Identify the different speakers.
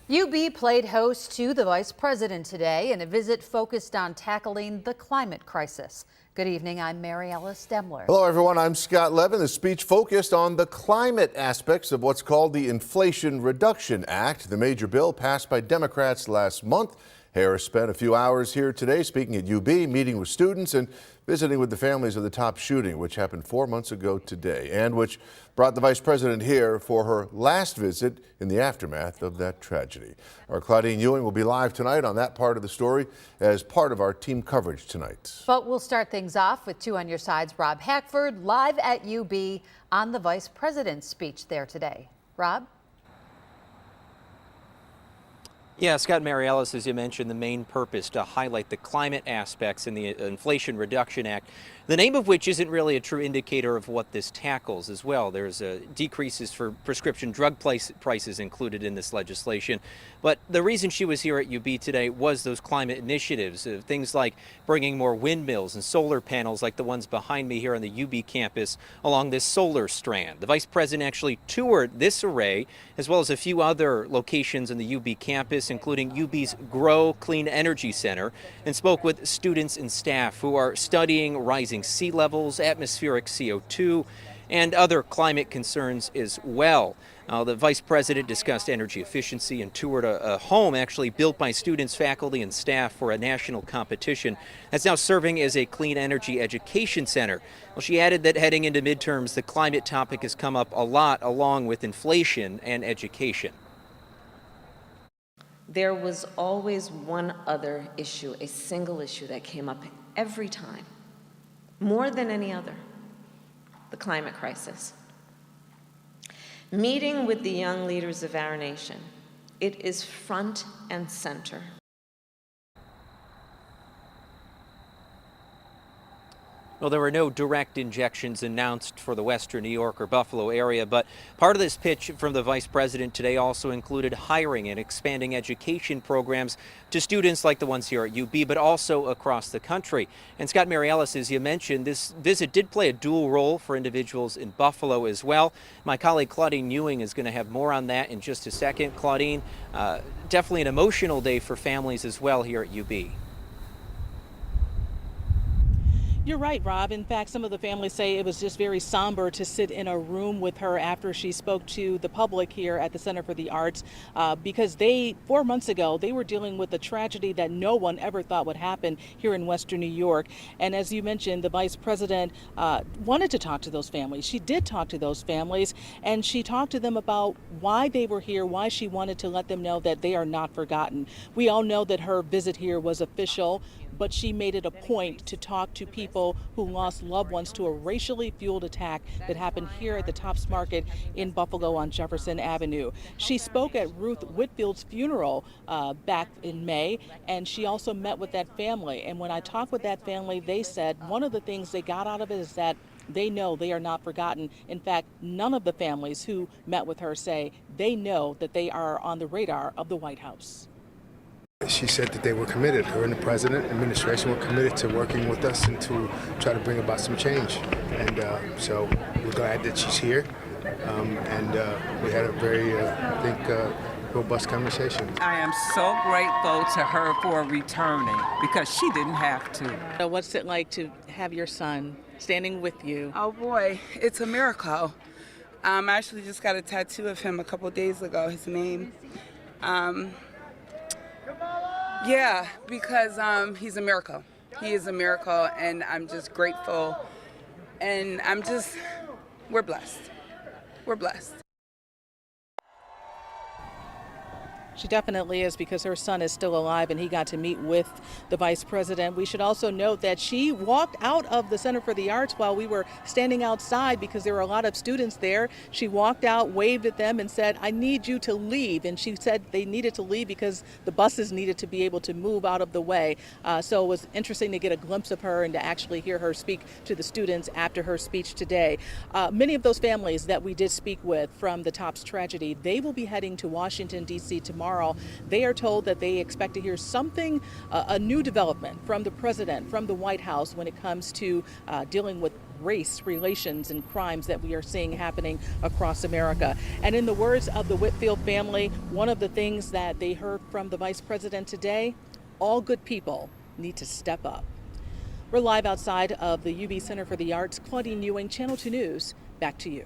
Speaker 1: UB played host to the vice president today in a visit focused on tackling the climate crisis. Good evening, I'm Mary Ellis Demler.
Speaker 2: Hello everyone, I'm Scott Levin. The speech focused on the climate aspects of what's called the Inflation Reduction Act, the major bill passed by Democrats last month. Harris spent a few hours here today speaking at UB, meeting with students and visiting with the families of the top shooting, which happened 4 months ago today, and which brought the vice president here for her last visit in the aftermath of that tragedy. Our Claudine Ewing will be live tonight on that part of the story as part of our team coverage tonight.
Speaker 1: But we'll start things off with Two on Your Side's Rob Hackford live at UB on the vice president's speech there today. Rob?
Speaker 3: Yeah, Scott, Mary Ellis, as you mentioned, the main purpose to highlight the climate aspects in the Inflation Reduction Act, the name of which isn't really a true indicator of what this tackles as well. There's decreases for prescription drug prices included in this legislation. But the reason she was here at UB today was those climate initiatives, things like bringing more windmills and solar panels like the ones behind me here on the UB campus along this solar strand. The vice president actually toured this array as well as a few other locations in the UB campus, including UB's Grow Clean Energy Center, and spoke with students and staff who are studying rising sea levels, atmospheric CO2, and other climate concerns as well. The vice president discussed energy efficiency and toured a home actually built by students, faculty, and staff for a national competition that's now serving as a clean energy education center. Well, she added that heading into midterms, the climate topic has come up a lot along with inflation and education.
Speaker 4: There was always one other issue, a single issue that came up every time, more than any other, the climate crisis. Meeting with the young leaders of our nation, it is front and center.
Speaker 3: Well, there were no direct injections announced for the Western New York or Buffalo area, but part of this pitch from the vice president today also included hiring and expanding education programs to students like the ones here at UB, but also across the country. And Scott, Mary Ellis, as you mentioned, this visit did play a dual role for individuals in Buffalo as well. My colleague Claudine Ewing is going to have more on that in just a second. Claudine, definitely an emotional day for families as well here at UB.
Speaker 5: You're right, Rob. In fact, some of the families say it was just very somber to sit in a room with her after she spoke to the public here at the Center for the Arts because 4 months ago, they were dealing with a tragedy that no one ever thought would happen here in Western New York. And as you mentioned, the vice president wanted to talk to those families. She did talk to those families, and she talked to them about why they were here, why she wanted to let them know that they are not forgotten. We all know that her visit here was official, but she made it a point to talk to people who lost loved ones to a racially fueled attack that happened here at the Tops Market in Buffalo on Jefferson Avenue. She spoke at Ruth Whitfield's funeral back in May, and she also met with that family. And when I talked with that family, they said one of the things they got out of it is that they know they are not forgotten. In fact, none of the families who met with her say they know that they are on the radar of the White House.
Speaker 6: She said that they were committed, her and the president and administration were committed to working with us and to try to bring about some change. And so we're glad that she's here. And we had a very, I think, robust conversation.
Speaker 7: I am so grateful to her for returning because she didn't have to.
Speaker 5: So what's it like to have your son standing with you?
Speaker 8: Oh boy, it's a miracle. I actually just got a tattoo of him a couple days ago, his name. Yeah, because he's a miracle. He is a miracle, and I'm just grateful. And we're blessed. We're blessed.
Speaker 5: She definitely is, because her son is still alive and he got to meet with the vice president. We should also note that she walked out of the Center for the Arts while we were standing outside because there were a lot of students there. She walked out, waved at them and said, "I need you to leave." And she said they needed to leave because the buses needed to be able to move out of the way. So it was interesting to get a glimpse of her and to actually hear her speak to the students after her speech today. Many of those families that we did speak with from the Tops tragedy, they will be heading to Washington, D.C. tomorrow. They are told that they expect to hear a new development from the president, from the White House when it comes to dealing with race relations and crimes that we are seeing happening across America. And in the words of the Whitfield family, one of the things that they heard from the vice president today, all good people need to step up. We're live outside of the UB Center for the Arts. Claudine Ewing, Channel 2 News, back to you.